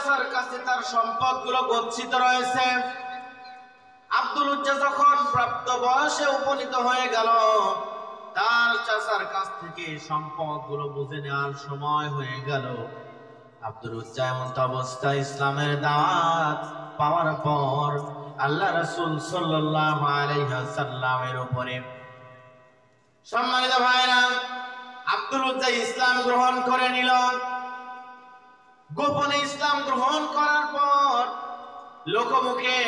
চাচার কাছে তার সম্পদগুলো গচ্ছিত রয়েছে। আব্দুল উজ্জা যখন প্রাপ্ত বয়সে উপনীত হয়ে গেল, তার চাচার কাছ থেকে সম্পদগুলো বুঝে নেওয়ার সময় হয়ে গেল। আব্দুল উজ্জা এমন অবস্থায় ইসলামের দাওয়াত পাওয়ার পর আল্লাহ রাসূল সাল্লাল্লাহু আলাইহি ওয়াসাল্লামের উপরে, সম্মানিত ভাইরা, আব্দুল উজ্জা ইসলাম গ্রহণ করে নিল। গোপনে ইসলাম গ্রহণ করার পর লোকমুখে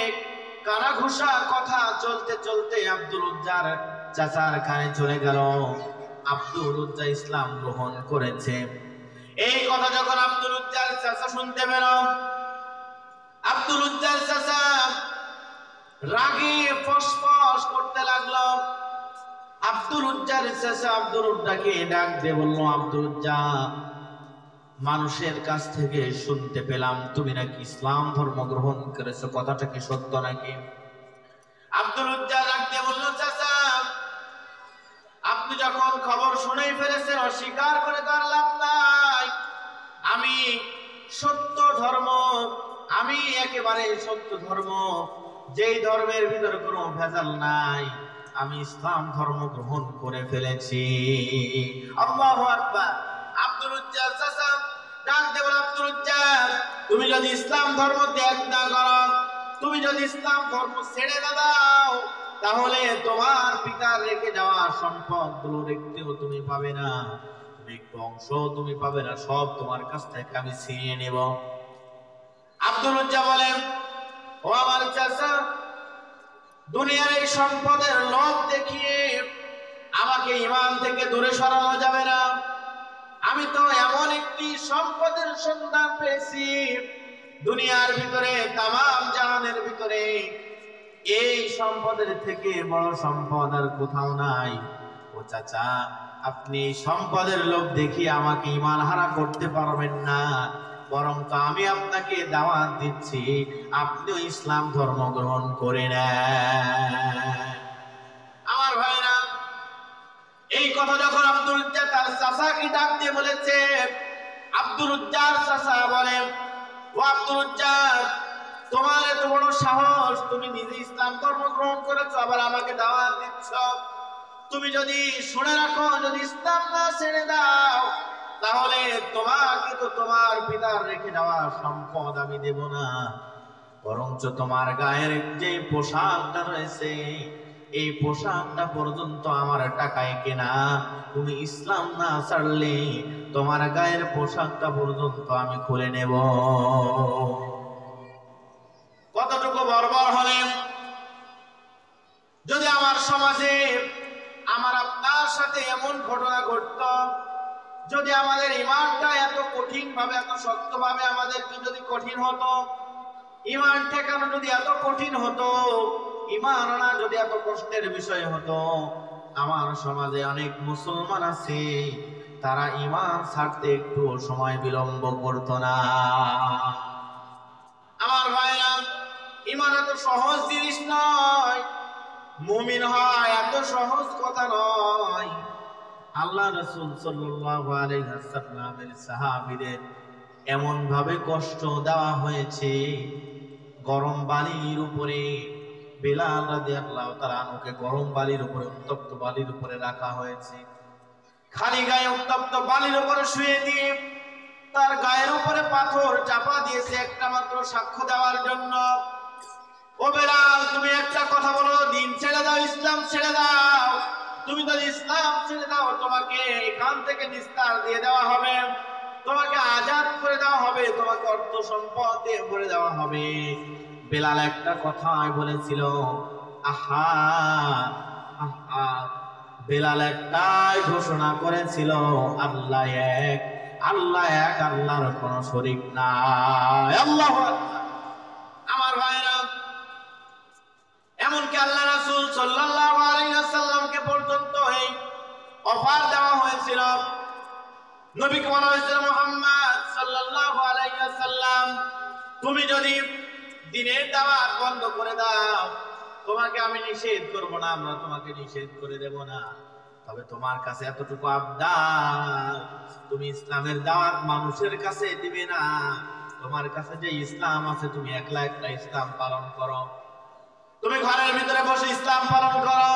কানাঘুষা কথা চলতে চলতে আব্দুল উজ্জার চাচার কানে চলে গেল, আব্দুল উজ্জা ইসলাম গ্রহণ করেছে। এই কথা যখন আব্দুল উজ্জার চাচা শুনতে পেল, আব্দুল উজ্জার চাচা রাগে ফসফস করতে লাগলো। আব্দুল উজ্জার চাচা আব্দুল উজ্জাকে ডাক দিয়ে বলল, আব্দুল উজ্জা, মানুষের কাছ থেকে শুনতে পেলাম তুমি নাকি ইসলাম ধর্ম গ্রহণ করেছো, কথাটা কি সত্য নাকি? আব্দুল উজ্জা ডাক দিয়ে বলল, চাচা, আপনি যখন খবর শুনেই ফেলেছেন, অস্বীকার করে তার লাভ নাই। আমি সত্য ধর্ম, আমি একেবারে সত্য ধর্ম, যেই ধর্মের ভিতরে কোনো ভেজাল নাই, আমি ইসলাম ধর্ম গ্রহণ করে ফেলেছি। আল্লাহু আকবার। আব্দুল উজ্জা চাচা ডাক দিয়ে বলল, আব্দুল উজ্জা, তুমি যদি ইসলাম ধর্ম ত্যাগ না করো, তুমি যদি ইসলাম ধর্ম ছেড়ে দাও, তাহলে তোমার পিতার রেখে যাওয়া সম্পদগুলো একটিও তুমি পাবে না, একটু অংশ তুমি পাবে না, সব তোমার কাছ থেকে আমি ছিনিয়ে নেব। আব্দুল উজ্জা বলেন, ও আমার চাচা, দুনিয়ার এই সম্পদের লোভ দেখিয়ে আমাকে ঈমান থেকে দূরে সরানো যাবে না। আমি তো এমন একটি সম্পদের সন্ধান পেয়েছি, দুনিয়ার ভিতরে, তামাম জাহানের ভিতরে এই সম্পদের থেকে বড় সম্পদ আর কোথাও নাই। ও চাচা, আপনি সম্পদের লোভ দেখিয়ে আমাকে ঈমান হারা করতে পারবেন না, বরং তো আমি আপনাকে দাওয়াত দিচ্ছি, আপনিও ইসলাম ধর্ম গ্রহণ করে নেন। আমার ভাইরা, এই কথা যখন আব্দুল উজ্জা তার চাচাকে ডাক দিয়ে বলেছে, আব্দুল উজ্জার চাচা বলেন, ও আব্দুল উজ্জা, তোমার এত বড় সাহস, তুমি নিজে ইসলাম ধর্ম গ্রহণ করেছো, আবার আমাকে দাওয়াত দিচ্ছ। তুমি যদি শুনে রাখো, যদি ইসলাম না ছেড়ে দাও, তাহলে তোমাকে তো তোমার পিতার রেখে যাওয়া সম্পদ আমি দেব না, বরঞ্চ তোমার গায়ের যে পোশাকটা রয়েছে, এই পোশাকটা পর্যন্ত আমার টাকায় কেনা, তুমি ইসলাম না ছাড়লে তোমার গায়ের পোশাকটা পর্যন্ত আমি খুলে নেব। কতটুকু বর্বর হলে যদি আমার সমাজে, আমার আপনার সাথে এমন ঘটনা ঘটত, যদি আমাদের ঈমানটা এত কঠিন ভাবে, এত শক্ত ভাবে আমাদেরকে যদি কঠিন হতো, ঈমান ঠেকানো যদি এত কঠিন হতো, ঈমান আনা যদি এত কষ্টের বিষয় হতো, আমার সমাজে অনেক মুসলমান আছে, তারা ঈমান ছাড়তে একটু সময় বিলম্ব করত না। আমার ভাইরা, ঈমান এত সহজ জিনিস নয়, মুমিন হয় এত সহজ কথা নয়। আল্লাহ রাসূল সাল্লাল্লাহু আলাইহি ওয়াসাল্লামের সাহাবীদের এমন ভাবে কষ্ট দেওয়া হয়েছে, গরম বালির উপরে বেলাল রাদিয়াল্লাহু তাআলা আনহুকে গরম বালির উপরে, উত্তপ্ত বালির উপরে রাখা হয়েছে। খালি গায়ে উত্তপ্ত বালির উপরে শুয়ে দিয়ে তার গায়ের উপরে পাথর চাপা দিয়েছে একটা মাত্র সাক্ষ্য দেওয়ার জন্য। ও বেলাল, তুমি একটা কথা বলো, দিন ছেড়ে দাও, ইসলাম ছেড়ে দাও। তুমি যদি ইসলাম ছেড়ে দাও, তোমাকে এখান থেকে নিস্তার দিয়ে দেওয়া হবে, তোমাকে আজাদ করে দেওয়া হবে, তোমাকে অর্থ সম্পদ দিয়ে ভরে দেওয়া হবে। বেলাল একটা কথা বলেছিল, আহা আহা, বেলাল একটাই ঘোষণা করেছিল, আল্লাহ এক, আল্লাহ এক, আল্লাহর কোনো শরীক নাই। আল্লাহু আকবার। আমার ভাইরা, এমনকি আল্লাহ রাসূল সাল্লাল্লাহু আলাইহি ওয়াসাল্লামকে পর্যন্ত এই অফার দেওয়া হয়েছিল, নবীকে বলা হয়েছিল, মুহাম্মদ সাল্লাল্লাহু আলাইহি ওয়াসাল্লাম, তুমি যদি দ্বীনের দাওয়াত বন্ধ করে দাও, তোমাকে আমি নিষেধ করব না, আমরা তোমাকে নিষেধ করে দেব না, তবে তোমার কাছে এতটুকু আবদার, তুমি ইসলামের দাওয়াত মানুষের কাছে দিবে না, তোমার কাছে যে ইসলাম আছে তুমি একলা একলা ইসলাম পালন করো, তুমি ঘরের ভিতরে বসে ইসলাম পালন করো।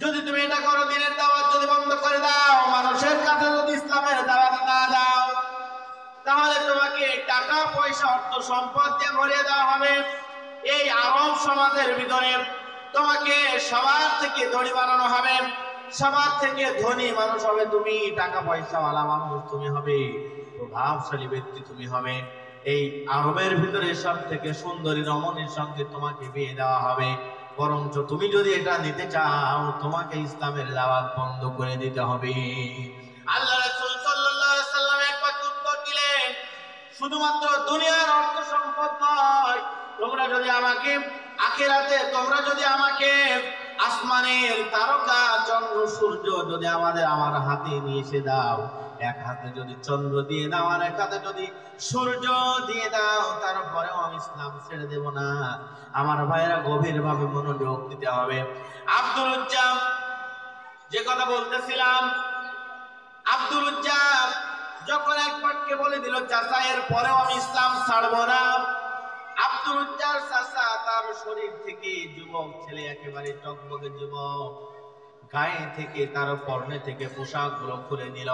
যদি তুমি এটা করো, দিনের দাওয়াত যদি বন্ধ করে দাও, মানুষের কাছে যদি ইসলামের দাওয়াত না দাও, তাহলে তোমাকে টাকা পয়সা অর্থ সম্পদ দিয়ে ভরিয়ে দেওয়া হবে। এই আরব সমাজের ভিতরে তোমাকে সবার থেকে ধনী বানানো হবে, সবার থেকে ধনী মানুষ হবে তুমি, টাকা পয়সাওয়ালা মানুষ তুমি হবে, প্রভাবশালী ব্যক্তি তুমি হবে। এই আরবের ভিতরে সব থেকে সুন্দরী রমণীর সঙ্গে তোমাকে বিয়ে দেওয়া হবে। বরঞ্চ তুমি যদি এটা নিতে চাও, তোমাকে ইসলামের দাওয়াত বন্ধ করে দিতে হবে। আল্লাহ রাসূল সাল্লাল্লাহু আলাইহি ওয়াসাল্লাম এক বাক্যে উত্তর দিলেন, শুধুমাত্র দুনিয়ার অর্থ সম্পদ নয়, তোমরা যদি আমাকে আখিরাতে, তোমরা যদি আমাকে আসমানের তারকা চন্দ্র সূর্য যদি আমার হাতে নিয়ে এসে দাও, এক হাতে যদি চন্দ্র দিয়ে দাও আর এক হাতে যদি সূর্য দিয়ে দাও, তারপরেও আমি ইসলাম ছেড়ে দেব না। আমার ভাইয়েরা গভীর ভাবে মনোযোগ দিতে হবে। আব্দুল উজ্জাম, যে কথা বলতেছিলাম, আব্দুল উজ্জাম যখন এক বাক্যে বলে দিল, চাচা এর পরেও আমি ইসলাম ছাড়বো না। আব্দুল উজ্জার চাচা তার শরীর থেকে যুবক ছেলে, একেবারে টকবকে যুবক, গায়ে থেকে তার পরনে থেকে পোশাক গুলো খুলে নিল।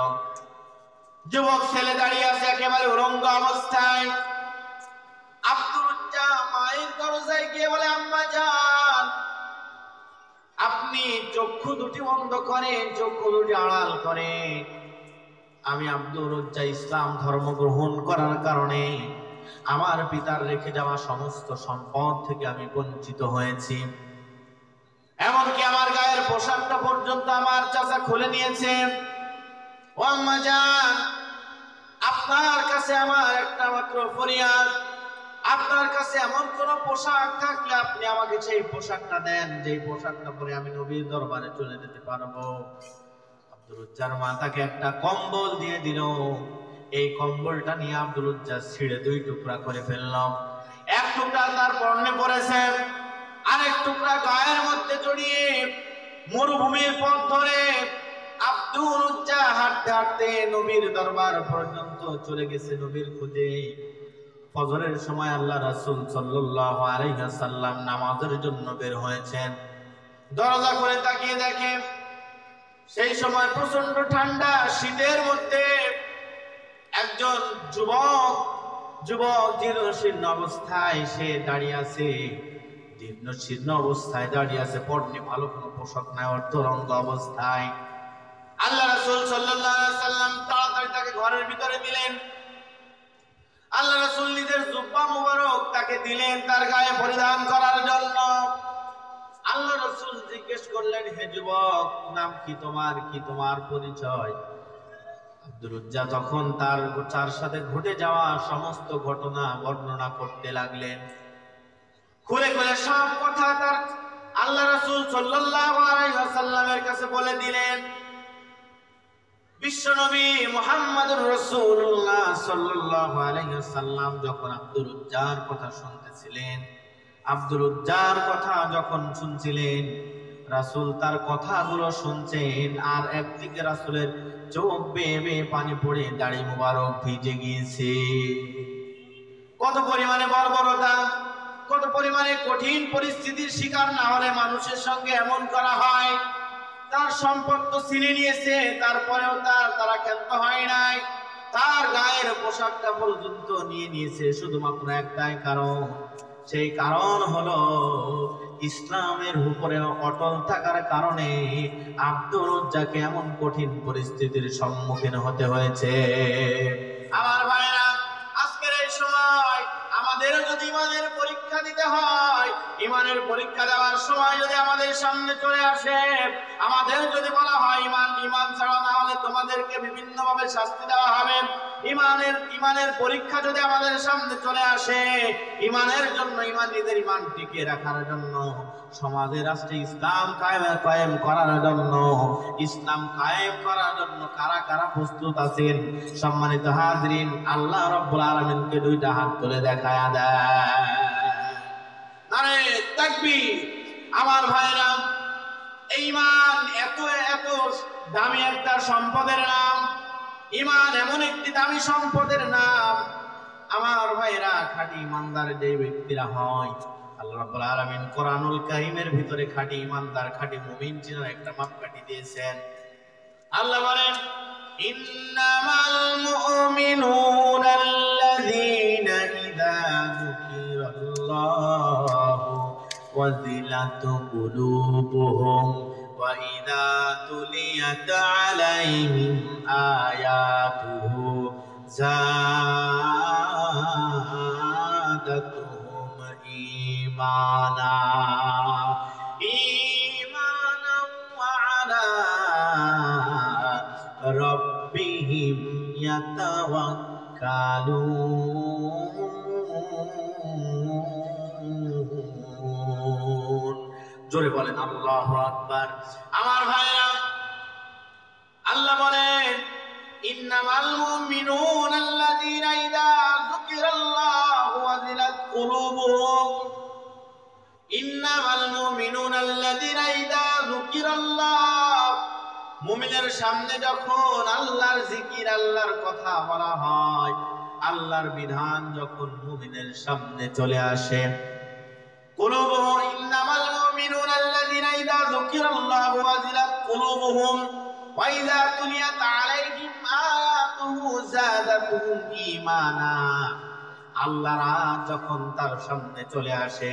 যুবক ছেলে দাঁড়িয়ে আছে একেবারে উলঙ্গ অবস্থায়। আব্দুল উজ্জা মায়ের দরজায় গিয়ে বলে, আম্মা জান, আপনি চক্ষু দুটি বন্ধ করেন, চক্ষু দুটি আড়াল করেন। আমি আব্দুল উজ্জা ইসলাম ধর্ম গ্রহণ করার কারণে আমার পিতার রেখে যাওয়া সমস্ত সম্পদ থেকে আমি বঞ্চিত হয়েছি। এমনকি আমার গায়ের পোশাকটা পর্যন্ত আমার চাচা খুলে নিয়েছে। ও আম্মা জান, আপনার কাছে আমার একটা মাত্র ফরিয়াদ, আপনার কাছে এমন কোন পোশাক থাকলে আপনি আমাকে সেই পোশাকটা দেন, যেই পোশাকটা পরে আমি নবীর দরবারে চলে যেতে পারবো। আব্দুল উজ্জার মা তাকে একটা কম্বল দিয়ে দিল। এই কম্বলটা নিয়ে আব্দুল উজ্জা ছিঁড়ে দুই টুকরা করে ফেললাম। এক টুকরা তার পরনে পড়েছে, আরেক টুকরা গায়ের মধ্যে জড়িয়ে মরুভূমির পথ ধরে আব্দুল উজ্জা হাঁটতে হাঁটতে নবীর দরবার পর্যন্ত চলে গেছে নবীর খোঁজে। ফজরের সময় আল্লাহ রাসূল সাল্লাল্লাহু আলাইহি ওয়াসাল্লাম নামাজের জন্য বের হয়েছেন। দরজা খুলে তাকিয়ে দেখে সেই সময় প্রচন্ড ঠান্ডা, শীতের মধ্যে একজন যুবক জীর্ণশীর্ণ অবস্থায় সে দাঁড়িয়ে আছে। জীর্ণশীর্ণ অবস্থায় দাঁড়িয়ে আছে, পরনে ভালো কোনো পোশাক নাই, অর্ধরঙ্গ অবস্থায়। আল্লাহ রাসূল সাল্লাল্লাহু আলাইহি ওয়াসাল্লাম তাড়াতাড়ি তাকে ঘরের ভিতরে দিলেন। আল্লাহ রাসূল নিজের জুব্বা মুবারক তাকে দিলেন তার গায়ে পরিধান করার জন্য। আল্লাহ রাসূল জিজ্ঞেস করলেন, হে যুবক, নাম কি তোমার, কি তোমার পরিচয়? আব্দুল উজ্জা তখন তার সাথে ঘটে যাওয়া সমস্ত ঘটনা বর্ণনা করতে লাগলেন। খুলে খুলে সব কথা তার আল্লাহ রাসূল সাল্লাল্লাহু আলাইহি ওয়াসাল্লামের কাছে বলে দিলেন। বিশ্বনবী মুহাম্মদুর রাসূলুল্লাহ সাল্লাল্লাহু আলাইহি ওয়াসাল্লাম যখন আব্দুল উজ্জার কথা শুনতেছিলেন, আব্দুল উজ্জার কথা যখন শুনছিলেন, রাসূল তার কথাগুলো শুনছেন, আর একদিকে রাসূলের চোখ বেয়ে বেয়ে পানি পড়ে দাড়ি মুবারক ভিজে গিয়েছে। কত পরিমাণে বর্বরতা, কত পরিমাণে কঠিন পরিস্থিতির শিকার না হলে মানুষের সঙ্গে এমন করা হয়। তার সম্পদ তো ছিনিয়ে নিয়েছে, তারপরেও তারা ক্ষান্ত হয় নাই, তার গায়ের পোশাকটা পর্যন্ত নিয়ে নিয়েছে শুধুমাত্র একটাই কারণ। সেই কারণ হলো ইসলামের উপরে অটল থাকার কারণে আব্দুল উজ্জাকে এমন কঠিন পরিস্থিতির সম্মুখীন হতে হয়েছে। আমার ভাইরা, আজকের এই সময় আমাদেরও যদি ইমানের পরীক্ষা দিতে হয়, ইমানের পরীক্ষা দেওয়ার সময় যদি আমাদের সামনে চলে আসে, আমাদের যদি বলা হয় ইমান ছাড়া না হলে তোমাদেরকে বিভিন্ন ভাবে শাস্তি দেওয়া হবে, ইমানের পরীক্ষা যদি আমাদের সামনে চলে আসে, ইমানের জন্য, নিজের ইমান টিকিয়ে রাখার জন্য, সমাজে রাষ্ট্রে ইসলাম কায়েম করার জন্য, ইসলাম কায়েম করার জন্য কারা কারা প্রস্তুত আছেন? সম্মানিত হাজরিন, আল্লাহ রাব্বুল আলামিনকে দুইটা হাত তুলে দেখায়া দেয়। নারে তাকবীর! আমার ভাইরা, ঈমান এত এত দামি একটা সম্পদের নাম। ঈমান এমন একটি দামি সম্পদের নাম। আমার ভাইরা খাঁটি ইমানদার যে ব্যক্তিরা হয়, আল্লাহ রাব্বুল আলামিন কোরআনুল কারীমের ভিতরে খাঁটি ইমানদার খাঁটি মুমিন চিনার একটা মাপকাঠি দিয়েছেন। আল্লাহ বলেন, ইন্নামাল মুমিনুনা আল্লাযীনা ইযা যুকিরাল্লাহু ওয়াজিলাত কুলুবুহুম ওয়া ইযা তুলিয়াত আলাইহিম আয়াতুহু زادتهم إيمانا وعلى ربهم يتوكلون জোরে বলেন আল্লাহু আকবার। আমার ভাইরা, আল্লাহ বলেন, ইন্নামাল মুমিনুনা আল্লাযীনা ইযা যুকিরাল্লাহু ওয়াজিলাত কুলুবুহুম। ইন্নামাল মুমিনুনা আল্লাযীনা ইযা যুকিরাল্লাহ, মুমিনের সামনে যখন আল্লাহর জিকির, আল্লাহর কথা বলা হয়, আল্লাহর বিধান যখন মুমিনের সামনে চলে আসে, কুলুবুহুম, ইন্নামাল মুমিনুনা আল্লাযীনা ইযা যুকিরাল্লাহু ওয়াজিলাত কুলুবুহুম ওয়া ইযা তুলিয়াত আলাইহিম আয়াতুহু যাদাতুহুম ঈমানা। আল্লাহর আয়াত যখন তার সামনে চলে আসে,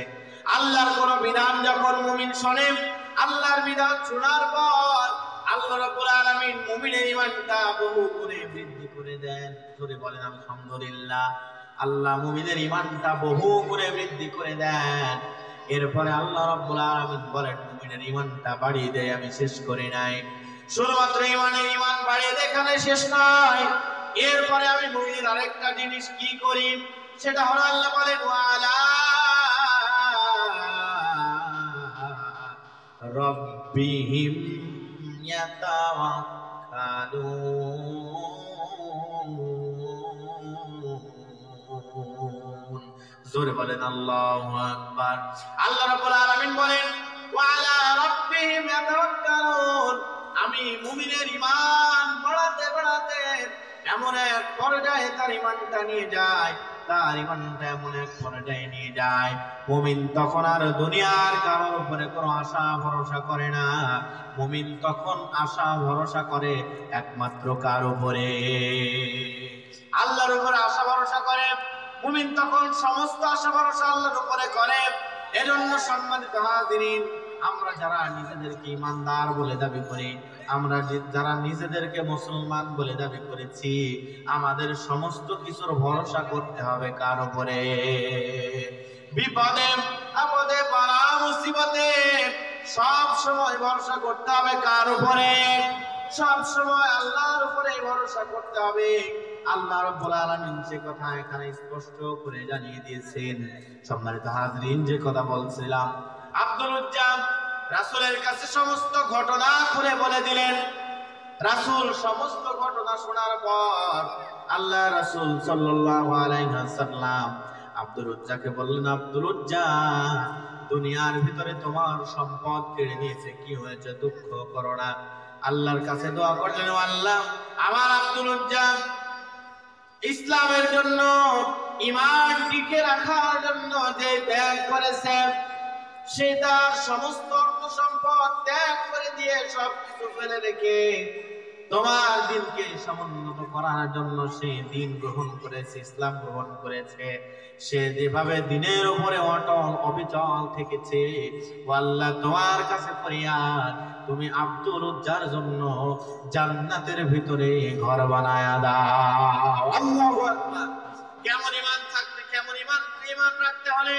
আল্লাহর কোন বিধান যখন মুমিন শোনে, আল্লাহর বিধান শোনার পর আল্লাহ রাব্বুল আলামিন মুমিনের ঈমানটা বহু গুণে বৃদ্ধি করে দেন। জোরে বলেন আলহামদুলিল্লাহ। আল্লাহ মুমিনের ঈমানটা বহু গুণে বৃদ্ধি করে দেন। এরপরে আল্লাহ রাব্বুল আলামিন বলেন, মুমিনের ঈমানটা বাড়িয়ে দেয়, আমি শেষ করি নাই। শুধুমাত্র ঈমান বাড়িয়ে দেখানো শেষ নয়, এরপরে আমি মুমিনের আরেকটা জিনিস কি করি, সেটা হলো আল্লাহ বলেন, ওয়ালা রাব্বিহিম ইয়াতাওয়াক্কালুন। জোরে বলেন আল্লাহু আকবার। আল্লাহ রাব্বুল আলামিন বলেন, ওয়ালা রাব্বিহিম ইয়াতাওয়াক্কালুন। আমি মুমিনের ঈমান বাড়াতে বাড়াতে এমন এক পর্যায়ে তার ঈমানটা নিয়ে যায়, তার ঈমানটা এমন এক পর্যায়ে নিয়ে যায়, মুমিন তখন আর দুনিয়ার কারোর উপরে কোনো আশা ভরসা করে না। মুমিন তখন আশা ভরসা করে একমাত্র কার উপরে? আল্লাহর উপরে আশা ভরসা করে। মুমিন তখন সমস্ত আশা ভরসা আল্লাহর উপরে করে। এজন্য সম্মানিত হাজিরিন, আমরা যারা নিজেদেরকে ইমানদার বলে দাবি করি, আমরা যারা নিজেদেরকে মুসলমান বলে দাবি করেছি, আমাদের সমস্ত কিছুর ভরসা করতে হবে কার উপরে? বিপদে আপদে বালা মুসিবতে সব সময় ভরসা করতে হবে কার উপরে? সব সময় আল্লাহর উপরে ভরসা করতে হবে। আল্লাহ রাব্বুল আলামিন যে কথা এখানে স্পষ্ট করে জানিয়ে দিয়েছেন। সম্মানিত হাজরিন, যে কথা বলছিলাম, আব্দুল উজ্জা রাসূলের কাছে সমস্ত ঘটনা খুলে বলে দিলেন। রাসূল সমস্ত ঘটনা শোনার পর আল্লাহ রাসূল সাল্লাল্লাহু আলাইহি ওয়াসাল্লাম আব্দুল উজ্জাকে বললেন, আব্দুল উজ্জা, দুনিয়ার ভিতরে তোমার সম্পদ কেড়ে নিয়েছে, কি হয়েছে? দুঃখ করো না। আল্লাহর কাছে দোয়া করলেন, আল্লাহ, আমার আব্দুল উজ্জা ইসলামের জন্য, ঈমান টিকে রাখার জন্য যে ত্যাগ করেছে, সে তার সমস্ত অর্থ সম্পদ ত্যাগ করে দিয়ে সবকিছু ফেলে রেখে তোমার দিনকে সমুন্নত করার জন্য সে দিন গ্রহণ করেছে, ইসলাম গ্রহণ করেছে। সে যেভাবে দিনের উপরে অটল অবিচল থেকেছে, ও আল্লাহ, তোমার কাছে ফরিয়াদ, তুমি আব্দুল উজ্জার জন্য জান্নাতের ভিতরে ঘর বানায়া দাও। আল্লাহু আকবার। কেমন ঈমান থাকতে, কেমন ঈমান রাখতে হলে,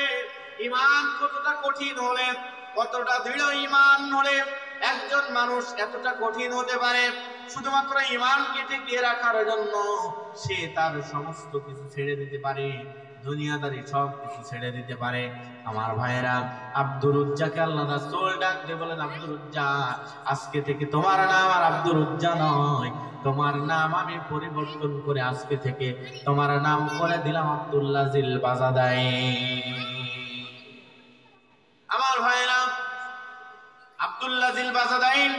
ঈমান কতটা কঠিন হলে, কতটা দৃঢ় ঈমান হলে একজন মানুষ এতটা কঠিন হতে পারে? শুধুমাত্র ঈমানকে টিকিয়ে রাখার জন্য সে তার সমস্ত কিছু ছেড়ে দিতে পারে, দুনিয়াদারি সব কিছু ছেড়ে দিতে পারে। আমার ভাইয়েরা, আব্দুল উজ্জাকে আল্লাহ রাসূল ডাক দিয়ে বলেন, আব্দুল উজ্জা, আজকে থেকে তোমার নাম আর আব্দুল উজ্জা নয়, তোমার নাম আমি পরিবর্তন করে আজকে থেকে তোমার নাম করে দিলাম আব্দুল্লাহ জিল বাজাদাইন। আমার ভাইয়েরা, আব্দুল্লাহ জিল বাজাদাইন,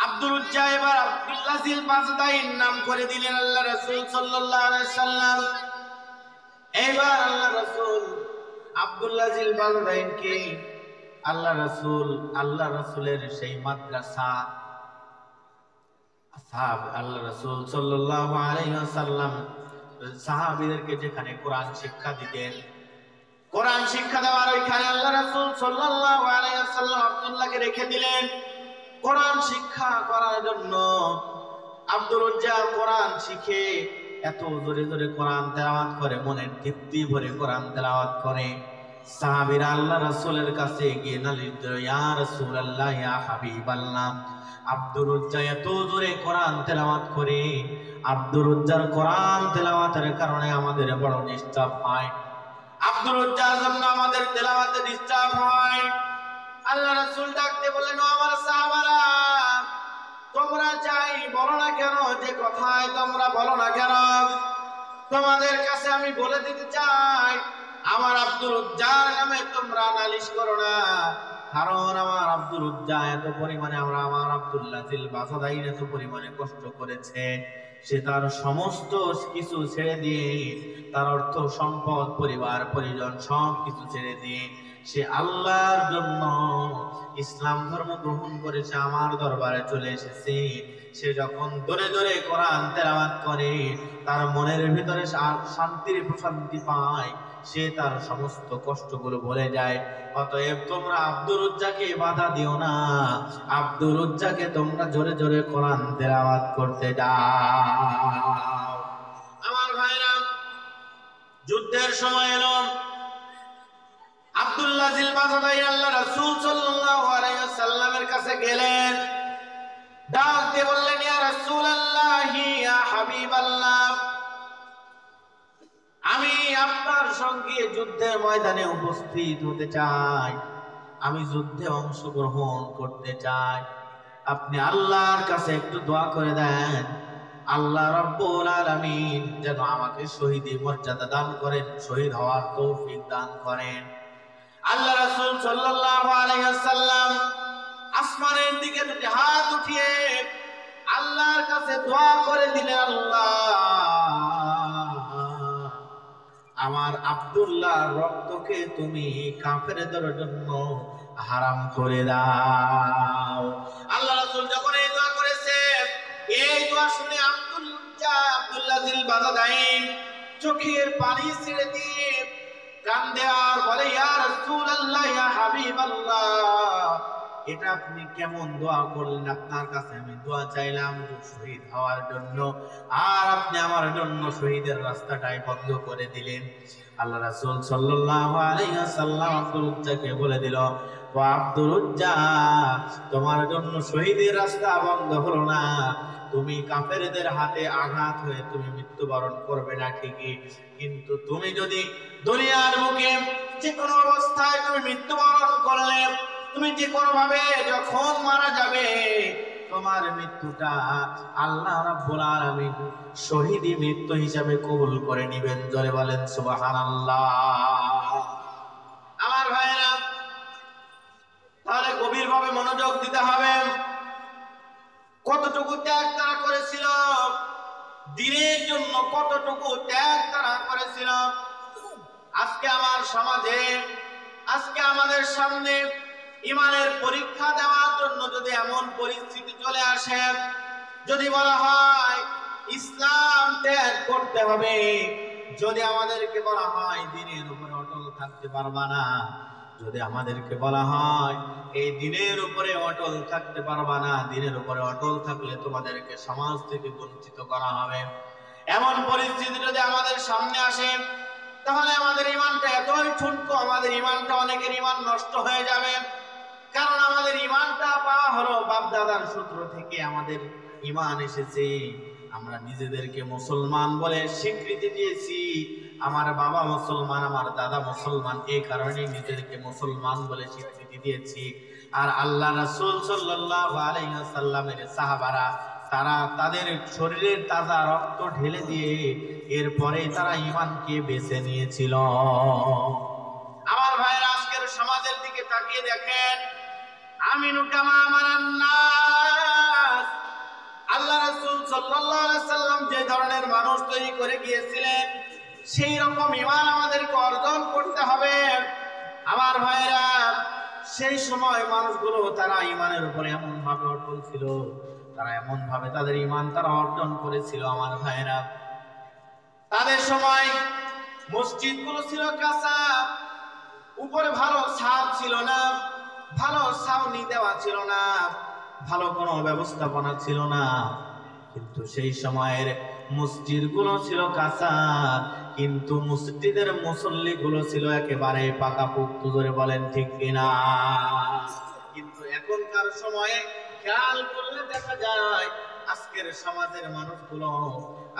আব্দুল উজ্জা এবার আব্দুল্লাহ জিল জিল বাজদাইন নাম করে দিলেন আল্লাহ রাসূল সাল্লাল্লাহু আলাইহি সাল্লাম। এবার আল্লাহ রাসূল আব্দুল্লাহ জিল বাজদাইনকে আল্লাহ রাসূলের সেই মাদ্রাসা আল্লাহ রাসূল সাল্লাল্লাহু আলাইহি ওয়াসাল্লাম সাহাবীদেরকে যেখানে কোরআন শিক্ষা দিতেন, কোরআন শিক্ষা দেওয়ার ওইখানে আল্লাহ রাসূল সাল্লাল্লাহু আলাইহি ওয়াসাল্লাম আব্দুল্লাহকে রেখে দিলেন কোরআন শিক্ষা করার জন্য। আব্দুল উজ্জা কোরআন শিখে এত জোরে জোরে কোরআন তেলাওয়াত করে, মনের তৃপ্তি ভরে কোরআন তেলাওয়াত করে। সাহাবীরা আল্লাহ রাসূলের কাছে গিয়ে নালিশ দিল, ইয়া রাসূলুল্লাহ, ইয়া হাবিবাল্লাহ, আব্দুল উজ্জা এত জোরে কোরআন তেলাওয়াত করে, আব্দুল উজ্জার কোরআন তেলাওয়াতের কারণে আমাদের বড় ডিস্টার্ব হয়, আব্দুল উজ্জার জন্য আমাদের তেলাওয়াতে ডিস্টার্ব হয়। আল্লাহ রাসূল ডাকতে বললেন, ও আমার সাহাবারা, তোমরা যাই বলো না কেন, যে কথায় তোমরা বলো না কেন, তোমাদের কাছে আমি বলে দিতে চাই, আমার আব্দুল উজ্জার নামে তোমরা নালিশ করো না। কারণ আমার আব্দুল উজ্জা এত পরিমাণে, আমার আব্দুল্লাহ জিল বাজদাইন এত পরিমাণে কষ্ট করেছে, সে তার সমস্ত কিছু ছেড়ে দিয়ে, তার অর্থ সম্পদ, পরিবার পরিজন সব কিছু ছেড়ে দিয়ে সে আল্লাহর জন্য ইসলাম ধর্ম গ্রহণ করেছে, আমার দরবারে চলে এসেছে। সে যখন দরে দরে কোরআন তেলাওয়াত করে, তার মনের ভিতরে শান্তির প্রশান্তি পায়, সে তার সমস্ত কষ্টগুলো ভুলে যায়। অতএব তোমরা আব্দুল উজ্জাকে বাধা দিও না, আব্দুল উজ্জাকে তোমরা জোরে জোরে কোরআন তেলাওয়াত করতে দাও। আমার ভাইরা, যুদ্ধের সময় এলো, আব্দুল্লাহ জিল বাজদাইন আল্লাহ রাসূল সাল্লাল্লাহু আলাইহি ওয়াসাল্লামের কাছে গেলেন, ডাক দিয়ে বললেন, ইয়া রাসূলুল্লাহ, ইয়া হাবিবাল্লাহ, আমি আপনার সঙ্গে যুদ্ধের ময়দানে উপস্থিত হতে চাই, আমি যুদ্ধে অংশগ্রহণ করতে চাই। আপনি আল্লাহর কাছে একটু দোয়া করে দেন, আল্লাহ রাব্বুল আলামিন যেন আমাকে শহীদের মর্যাদা দান করেন, শহীদ হওয়ার তৌফিক দান করেন। আল্লাহ রাসূল সাল্লাল্লাহু আলাইহি ওয়াসাল্লাম আসমানের দিকে দুটি হাত উঠিয়ে আল্লাহর কাছে দোয়া করে দিলেন, আল্লাহ, আমার আব্দুল্লাহর রক্তকে তুমি কাফেরদের জন্য হারাম করে দাও। আল্লাহ রাসূল যখন এই দোয়া করেছে, এই দোয়া শুনে আব্দুল্লাহ জিল বাজদাইন চোখের পানি ছেড়ে দিয়ে কান্দে আর বলে, ইয়া রাসূলুল্লাহ, ইয়া হাবিবাল্লাহ, এটা আপনি কেমন দোয়া করলেন? আপনার কাছে আমি দোয়া চাইলাম শহীদ হওয়ার জন্য, আর আপনি আমার জন্য শহীদের রাস্তাটাই বন্ধ করে দিলেন। আল্লাহ রাসূল সাল্লাল্লাহু আলাইহি ওয়াসাল্লাম আব্দুল উজ্জাকে বলে দিল, ও আব্দুল উজ্জা, তোমার জন্য শহীদের রাস্তা বন্ধ হলো না, তুমি কাফেরদের হাতে আঘাত হয়ে তুমি মৃত্যুবরণ করবে না ঠিকই, কিন্তু তুমি যদি দুনিয়ার বুকে যে কোনো অবস্থায় তুমি মৃত্যুবরণ করলে, তুমি যে কোনো ভাবে যখন মারা যাবে, তোমার মৃত্যুটা আল্লাহ রাব্বুল আলামিন শহীদি মৃত্যু হিসাবে কবুল করে নেবেন। জোরে বলেন সুবহানাল্লাহ। আমার ভাইরা, তাহলে গভীরভাবে মনোযোগ দিতে হবে। কতটুকু ত্যাগ তারা করেছিল, দিনের জন্য কতটুকু ত্যাগ তারা করেছিল। আজকে আমার সমাজে, আজকে আমাদের সামনে ইমানের পরীক্ষা দেওয়ার জন্য যদি এমন পরিস্থিতি চলে আসে, যদি বলা হয় ইসলাম ত্যাগ করতে হবে, যদি আমাদেরকে বলা হয় দিনের উপরে অটল থাকতে পারবা না, যদি আমাদেরকে বলা হয় এই দিনের উপরে অটল থাকতে পারবা না, দিনের উপরে অটল থাকলে তোমাদেরকে সমাজ থেকে বঞ্চিত করা হবে, এমন পরিস্থিতি যদি আমাদের সামনে আসে, তাহলে আমাদের ইমানটা এতই ঠুনকো, আমাদের ইমানটা, অনেকের ইমান নষ্ট হয়ে যাবে। কারণ আমাদের ইমানটা পাওয়া হলো বাপ-দাদার সূত্র থেকে, আমাদের ইমান এসেছে, আমরা নিজেদেরকে মুসলমান বলে স্বীকৃতি দিয়েছি, আমার বাবা মুসলমান, আমার দাদা মুসলমান, এই কারণে নিজেদেরকে মুসলমান বলে স্বীকৃতি দিয়েছি। আর আল্লাহ রাসূল সাল্লাল্লাহু আলাইহি ওয়াসাল্লামের সাহাবারা, তারা তাদের শরীরের তাজা রক্ত ঢেলে দিয়ে এরপরে তারা ঈমানকে বেছে নিয়েছিল। আমার ভাইরা, আজকের সমাজের দিকে তাকিয়ে দেখেন, আমিনু কামা আমানান নাস, আল্লাহ রাসূল সাল্লাল্লাহু আলাইহি সাল্লাম যে ধরনের মানুষ তৈরি করে গিয়েছিলেন সেই রকম ঈমান আমাদেরকে অর্জন করতে হবে। আমার ভাইরা, সেই সময় মানুষগুলো তারা ঈমানের উপরে এমন ভাবে অটল ছিল, তারা এমন ভাবে তাদের ঈমান তারা অর্জন করেছিল। আমার ভাইরা, তাদের সময় মসজিদগুলো ছিল কাঁচা, উপরে ভালো ছাদ ছিল না, ভালো ছাউনি দেওয়া ছিল না, ভালো কোনো ব্যবস্থাপনা ছিল না। কিন্তু সেই সময়ের মসজিদগুলো ছিল কাঁচা, কিন্তু মসজিদের মুসল্লিগুলো ছিল একেবারে পাকাপোক্ত। ধরে বলেন ঠিক কিনা? কিন্তু এখনকার সময়ে খেয়াল করলে দেখা যায় আজকের সমাজের মানুষগুলো,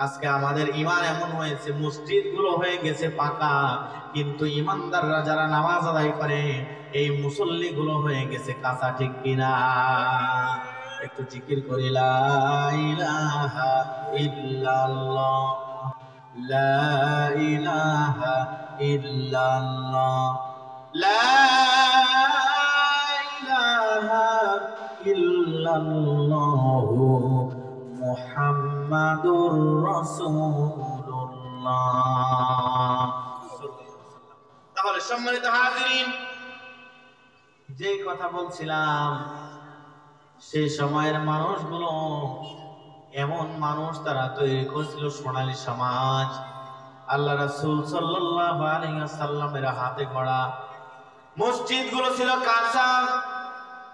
আজকে আমাদের ঈমান এমন হয়েছে, মসজিদগুলো হয়ে গেছে পাকা, কিন্তু ঈমানদাররা যারা নামাজ আদায় করে এই মুসল্লিগুলো হয়ে গেছে কাঁচা। ঠিক কিনা? একটু জিকির করি, লা ইলাহা ইল্লাল্লাহ, লা ইলাহা ইল্লাল্লাহ, লা ইলাহা ইল্লাল্লাহ মুহাম্মাদুর রাসূলুল্লাহ। তাহলে সম্মানিত হাজিরিন, যে কথা বলছিলাম, সেই সময়ের মানুষগুলো এমন মানুষ তারা তৈরি করেছিল, সোনালী সমাজ। আল্লাহ রাসূল সাল্লাল্লাহু আলাইহি ওয়াসাল্লামের হাতে গড়া মসজিদগুলো ছিল কাঁচা,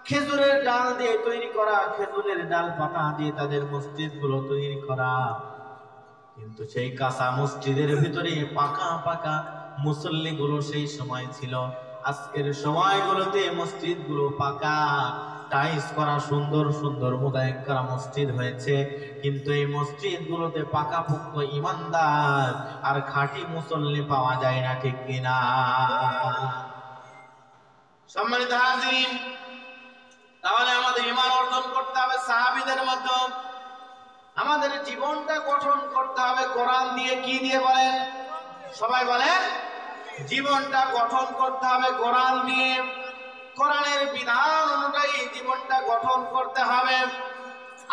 খেজুরের ডাল দিয়ে তৈরি করা, খেজুরের ডাল পাতা দিয়ে তাদের মসজিদগুলো তৈরি করা। কিন্তু সেই কাঁচা মসজিদের ভিতরে পাকা পাকা মুসল্লিগুলো সেই সময় ছিল। আজকের সময়গুলোতে মসজিদগুলো পাকা, টাইলস করা, সুন্দর সুন্দর মোজাইক করা মসজিদ হয়েছে, কিন্তু এই মসজিদগুলোতে পাকাপোক্ত ঈমানদার আর খাঁটি মুসল্লি পাওয়া যায় না। ঠিক কিনা? সম্মানিত হাজিরিন, তাহলে আমাদের ঈমান অর্জন করতে হবে সাহাবীদের মতো। আমাদের জীবনটা গঠন করতে হবে কোরআন দিয়ে। কি দিয়ে বলেন? সবাই বলেন। জীবনটা গঠন করতে হবে কোরআন দিয়ে। কোরআনের বিধান অনুযায়ী জীবনটা গঠন করতে হবে।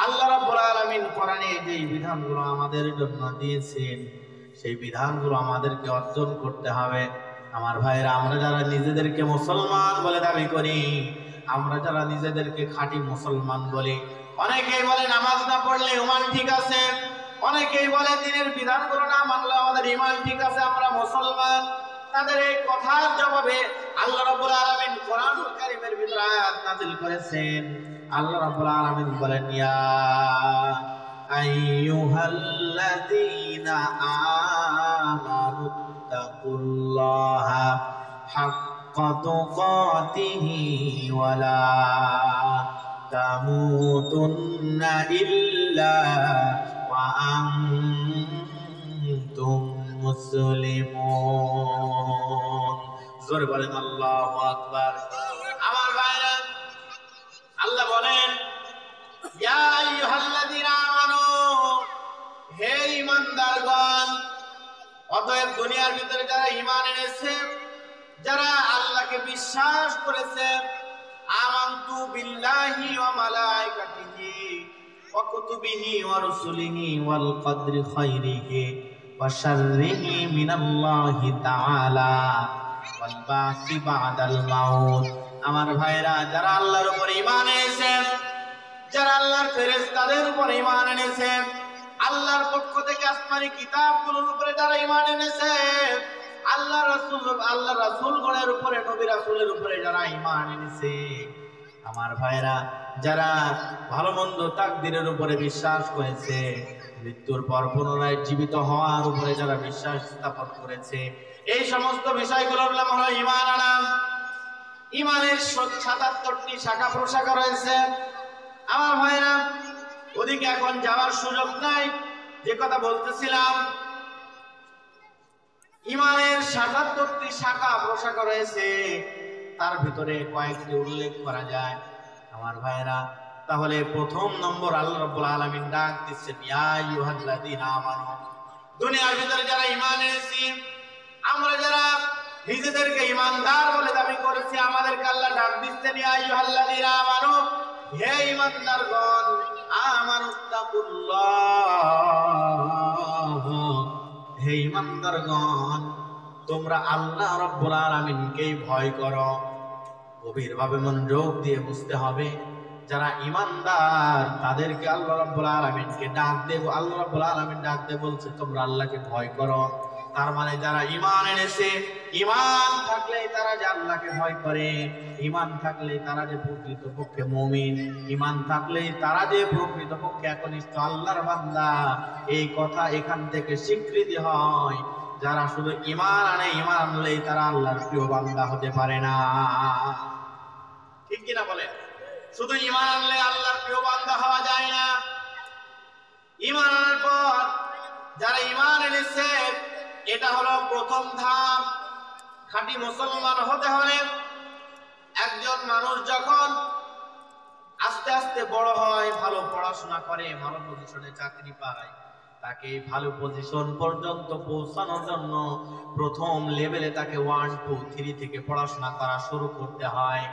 আল্লাহ রাব্বুল আলামিন কোরআনে যে বিধানগুলো আমাদের জন্য দিয়েছেন সেই বিধানগুলো আমাদেরকে অর্জন করতে হবে। আমার ভাইরা, আমরা যারা নিজেদেরকে মুসলমান বলে দাবি করি, আমরা যারা নিজেদেরকে খাঁটি মুসলমান বলি, অনেকেই বলে নামাজ না পড়লে ঈমান ঠিক আছে, অনেকেই বলে দ্বীনের বিধানগুলো না মানলে আমাদের ঈমান ঠিক আছে, আমরা মুসলমান। তাদের এই কথার জবাবে আল্লাহ রাব্বুল আলামিন কোরআনুল কারীমের ভিতরে আয়াত নাযিল করেছেন। আল্লাহ রাব্বুল আলামিন বলেন, ইয়া আইয়ুহাল্লাযীনা আমানু তাকুল্লাহা হাক্কা তুকাতিহি ওয়া লা তামুতুন্না ইল্লা ওয়া আনতুম মুসলিমুন। জোরে বলেন আল্লাহু আকবার। আমার ভাইরা, আল্লাহ বলেন, ইয়া আইয়ুহাল্লাযীনা আমানু, হে ঈমানদারগণ। অতএব দুনিয়ার ভিতরে যারা ঈমান এনেছে, যারা আল্লাহকে বিশ্বাস করেছে, আমানতু বিল্লাহি ওয়া মালাইকাতিহি ওয়া কুতুবিহি ওয়া রুসুলিহি ওয়াল কদরি খায়রিহি ওয়া শাররিহি মিনাল্লাহি তাআলা ওয়াল বাসি বাদাল মাউত। আমার ভাইরা, যারা আল্লাহর উপর ঈমান এনেছে, যারা আল্লাহর ফেরেশতাদের উপর ঈমান এনেছে, আল্লাহর পক্ষ থেকে আসমানি কিতাবগুলোর উপরে যারা ঈমান এনেছে, আল্লাহ রাসূলগণের উপরে, নবী রাসূলের উপরে যারা ঈমান এনেছে, আমার ভাইরা, যারা ভালো মন্দ তাকদীরের উপরে বিশ্বাস করেছে, মৃত্যুর পর পুনরায় জীবিত হওয়ার উপরে যারা বিশ্বাস স্থাপন করেছে, এই সমস্ত বিষয়গুলোর নাম হলো ঈমান আনা। ঈমানের ৭৭টি শাখা প্রশাখা রয়েছে। আমার ভাইরা, ওদিকে এখন যাওয়ার সুযোগ নাই। যে কথা বলতেছিলাম, ঈমানের ৭৭টি শাখা প্রশাখা রয়েছে, তার ভিতরে কয়েকটি উল্লেখ করা যায়। আমার ভাইরা, তাহলে প্রথম নম্বর আল্লাহ রাব্বুল আলামিন ডাক দিচ্ছেন, ইয়া আইয়ুহাল্লাযীনা আমানু। দুনিয়ার ভিতরে যারা ঈমান এনেছি, আমরা যারা নিজেদেরকে ঈমানদার বলে দাবি করেছি, আমাদেরকে আল্লাহ ডাক দিচ্ছেন, ইয়া আইয়ুহাল্লাযীনা আমানু, হে ঈমানদারগণ, আমানুত্তাকুল্লাহ, হে ঈমানদারগণ তোমরা আল্লাহ রাব্বুল আলামিনকেই ভয় করো। গভীরভাবে মনোযোগ দিয়ে বুঝতে হবে, যারা ঈমানদার তাদেরকে আল্লাহ রাব্বুল আলামিনকে ডাক দেব। আল্লাহ রাব্বুল আলামিন ডাক দিয়ে বলছে তোমরা আল্লাহকে ভয় করো। তার মানে যারা ঈমান এনেছে, ঈমান থাকলে তারা যে আল্লাহকে ভয় করে, ঈমান থাকলে তারা যে প্রকৃতপক্ষে মুমিন, ঈমান থাকলে তারা যে প্রকৃতপক্ষে একনিষ্ঠ আল্লাহর বান্দা, এই কথা এখান থেকে স্বীকৃতি হয়। যারা শুধু ঈমান আনে, ঈমান আনলেই তারা আল্লাহর প্রিয় বান্দা হতে পারে না। ঠিক কিনা বলেন? শুধু ঈমান আনলে আল্লাহর প্রিয় বান্দা হওয়া যায় না। ঈমান আনার পর যারা ঈমান এনেছে, এটা হলো প্রথম ধাপ। খাঁটি মুসলমান হতে হলে একজন মানুষ যখন আস্তে আস্তে বড় হয়, ভালো পড়াশোনা করে, ভালো পজিশনে চাকরি পায়, তাকে ভালো পজিশন পর্যন্ত পৌঁছানোর জন্য প্রথম লেভেলে তাকে 1, 2, 3 থেকে পড়াশোনা করা শুরু করতে হয়।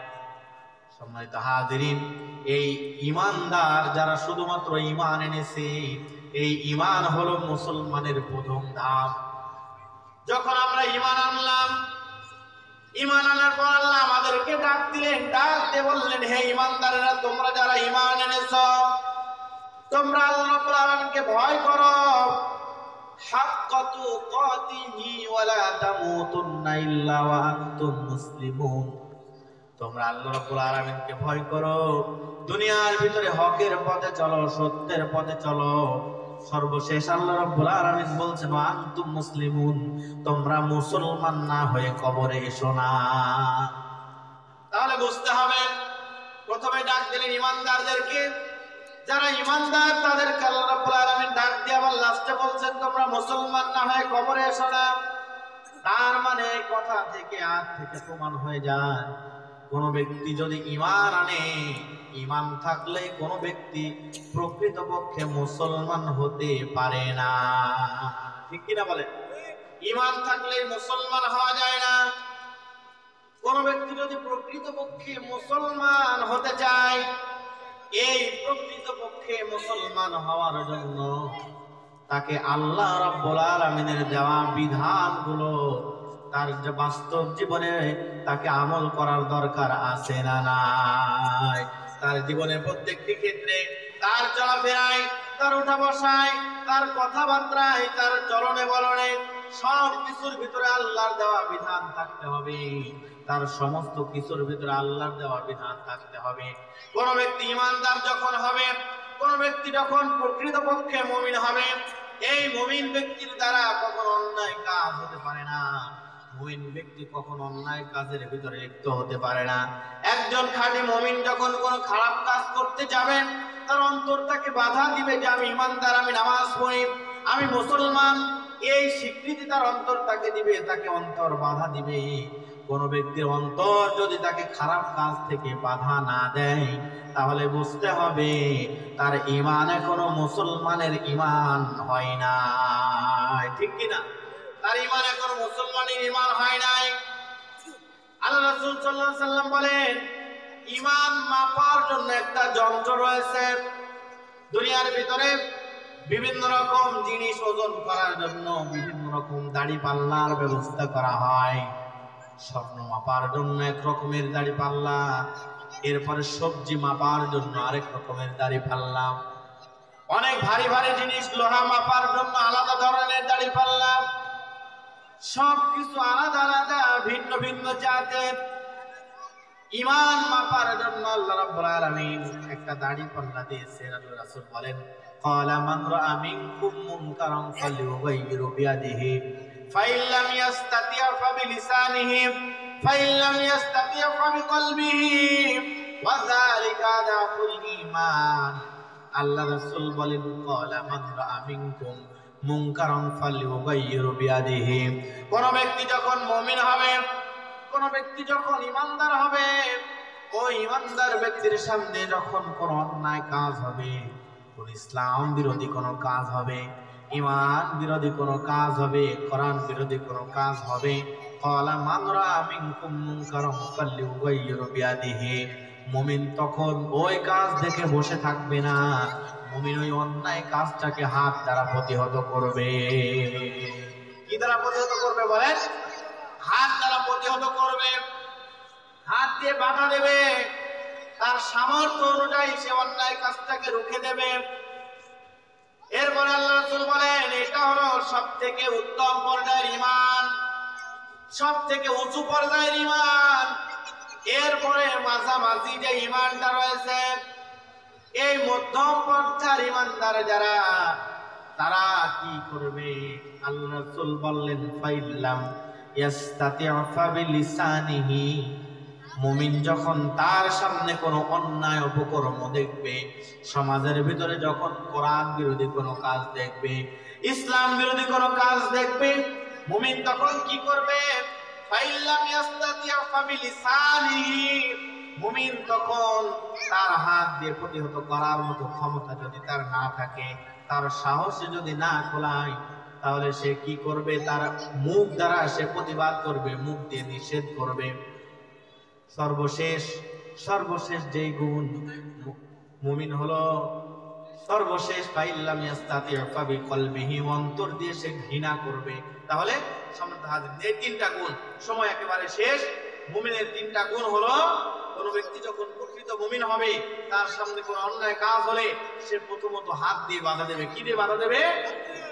সম্মানিত হাজিরিন, এই ঈমানদার যারা শুধুমাত্র ঈমান এনেছে, এই ঈমান হলো মুসলমানের প্রথম ধাপ। যখন আমরা ঈমান আনলাম, ঈমান আনার পর আল্লাহ আমাদেরকে ডাক দিলেন, ডাক দিয়ে বললেন হে ঈমানদারেরা, তোমরা যারা ঈমান এনেছো তোমরা আল্লাহ রাব্বুল আলামিনকে ভয় করো। হাক্কা তুকাতিহি ওয়া লা তামুতুন্না ইল্লা ওয়া আনতুম মুসলিমুন। তোমরা আল্লাহ রাব্বুল আলামিনকে ভয় করো, দুনিয়ার ভিতরে হকের পথে চলো, সত্যের পথে চলো। সর্বশেষ আল্লাহ রাব্বুল আলামিন বলছেন ওয়া আনতুম মুসলিমুন, তোমরা মুসলমান না হয়ে কবরে এসো না। তাহলে বুঝতে হবে, প্রথমে ডাক দিলেন ঈমানদারদেরকে, যারা ঈমানদার তাদেরকে আল্লাহ রাব্বুল আলামিন ডাক দিয়ে আবার লাস্টে বলছেন তোমরা মুসলমান না হয়ে কবরে এসো না। তার মানে এই কথা থেকে আজ থেকে প্রমাণ হয়ে যায়, কোন ব্যক্তি যদি ঈমান আনে, ঈমান থাকলে কোন ব্যক্তি প্রকৃতপক্ষে মুসলমান হতে পারে না। ঠিক কিনা বলেন? ঈমান থাকলে মুসলমান হওয়া যায় না। কোন ব্যক্তি যদি প্রকৃতপক্ষে মুসলমান হতে চায়, এই প্রকৃতপক্ষে মুসলমান হওয়ার জন্য তাকে আল্লাহ রাব্বুল আলামিনের দেওয়া বিধানগুলো তার যে বাস্তব জীবনে তাকে আমল করার দরকার আছে না নাই? তার জীবনের প্রত্যেকটি ক্ষেত্রে, তার চলাফেরায়, তার উঠা বসায়, তার কথাবার্তায়, তার চলনে বলনে সব কিছুর ভিতরে আল্লাহর দেওয়া বিধান থাকতে হবে। তার সমস্ত কিছুর ভিতরে আল্লাহর দেওয়া বিধান থাকতে হবে। কোন ব্যক্তি ঈমানদার যখন হবে, কোন ব্যক্তি যখন প্রকৃতপক্ষে মুমিন হবে, এই মুমিন ব্যক্তির দ্বারা কখনো অন্যায় কাজ হতে পারে না। মুমিন ব্যক্তি কখনো অন্যায় কাজের ভিতরে লিপ্ত হতে পারে না। একজন খাঁটি মুমিন যখন কোনো খারাপ কাজ করতে যাবেন, তার অন্তর তাকে বাধা দিবে যে আমি ঈমানদার, আমি নামাজ পড়ি, আমি মুসলমান, এই স্বীকৃতি তার অন্তর তাকে দিবে, তাকে অন্তর বাধা দিবে। কোন ব্যক্তির অন্তর যদি তাকে খারাপ কাজ থেকে বাধা না দেয়, তাহলে বুঝতে হবে তার ঈমান এখনো মুসলমানের ঈমান হয় না। ঠিক কিনা? তার ঈমান এখনো মুসলমানের ঈমান হয় নাই। আল্লাহ রাসূল সাল্লাল্লাহু আলাইহি ওয়াসাল্লাম বলেন, ঈমান মাপার জন্য একটা যন্ত্র রয়েছে। দুনিয়ার ভিতরে বিভিন্ন রকম জিনিস ওজন করার জন্য বিভিন্ন রকম দাড়ি পাল্লার ব্যবস্থা করা হয়। স্বর্ণ মাপার জন্য এক রকমের দাড়ি পাল্লা, এরপরে সবজি মাপার জন্য আরেক রকমের দাড়ি পাল্লা, অনেক ভারী ভারী জিনিস লোহা মাপার জন্য আলাদা ধরনের দাড়ি পাল্লা। সবকিছু আলাদা আলাদা, ভিন্ন ভিন্ন জাতের। ঈমান মাপার জন্য আল্লাহ রাব্বুল আলামিন একটা দাড়ি পাল্লা দিয়েছেন। আল্লাহ রাসূল বলেন, ক্বালা মান রাআ মিনকুম মুনকারান ফালিয়ুগাইয়িরু বিয়াদিহি ফাইন লাম ইস্তাতি' ফাবিলিসানিহি ফাইন লাম ইস্তাতি' ফাবিকলবিহি ওয়া যালিকা আযফুল ঈমান। আল্লাহ রাসূল বলেন, ক্বালা মান রাআ মিনকুম মুনকারান ফালিয়ুগাইয়িরু বিয়াদিহি। কোন ব্যক্তি যখন মুমিন হবে, কোন ব্যক্তি যখন ঈমানদার হবে, ওই ঈমানদার ব্যক্তির সামনে যখন কোন অন্যায় কাজ হবে, কোন ইসলাম বিরোধী কোন কাজ হবে, ঈমান বিরোধী কোন কাজ হবে, কোরআন বিরোধী কোন কাজ হবে, ক্বালা মান রাআ মিনকুম মুনকারান ফালিয়ুগাইয়িরু বিয়াদিহি। মুমিন তখন ওই কাজ দেখে বসে থাকবে না, মুমিন ওই অন্যায় কাজটাকে হাত দ্বারা প্রতিহত করবে। কি দ্বারা প্রতিহত করবে বলেন? হাত দ্বারা প্রতিহত করবে, হাত দিয়ে বাধা দেবে, তার সামর্থ্য অনুযায়ী সে অন্যায় কাজটাকে রুখে দেবে। এরপরে আল্লাহ রাসূল বলেন এটা হলো সবথেকে উত্তম পর্যায়ের ঈমান, সবথেকে উঁচু পর্যায়ের ঈমান। এরপরে মাঝামাঝি যে ঈমানটা রয়েছে, এই মধ্যম পর্যায়ের ঈমানদার যারা, তারা কি করবে? আল্লাহ রাসূল বললেন ফাইল্লাম ইয়াস্তাতি'উ ফাবিলিসানিহি, মুমিন যখন তার সামনে কোনো অন্যায় অপকর্ম দেখবে, সমাজের ভিতরে যখন কোরআন বিরোধী কোনো কাজ দেখবে, ইসলাম বিরোধী কোনো কাজ দেখবে, মুমিন তখন কি করবে? ফাইল্লাম ইয়াস্তাতি'উ ফাবিলিসানিহি, মুমিন তখন তার হাত দিয়ে প্রতিহত করার মতো ক্ষমতা যদি তার না থাকে, তার সাহস যদি না খোলায়, তাহলে সে কি করবে? তার মুখ দ্বারা সে প্রতিবাদ করবে, মুখ দিয়ে নিষেধ করবে। সর্বশেষ যেই গুণ মুমিন হলো সর্বশেষ, ফাইল্লাম ইয়াস্তাতি'উ ফাবিকলবিহি, অন্তর দিয়ে সে ঘৃণা করবে। তাহলে সম্মানিত হাজিরিন, এই তিনটা গুণ, সময় একেবারে শেষ। মুমিনের তিনটা গুণ হলো, কোন ব্যক্তি যখন প্রকৃত মুমিন হবে, তার সামনে কোন অন্যায় কাজ হলে সে প্রথমত হাত দিয়ে বাধা দেবে। কি দিয়ে বাধা দেবে?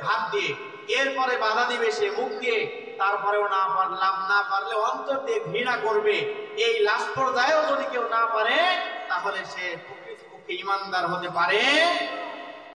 হাত দিয়ে। এরপরে বাধা দিবে সে মুখ দিয়ে, তারপরেও না পারলে অন্তর দিয়ে ঘৃণা করবে। এই লাস্ট পর্যায়েও যদি কেউ না পারে, তাহলে সে প্রকৃতপক্ষে ঈমানদার হতে পারে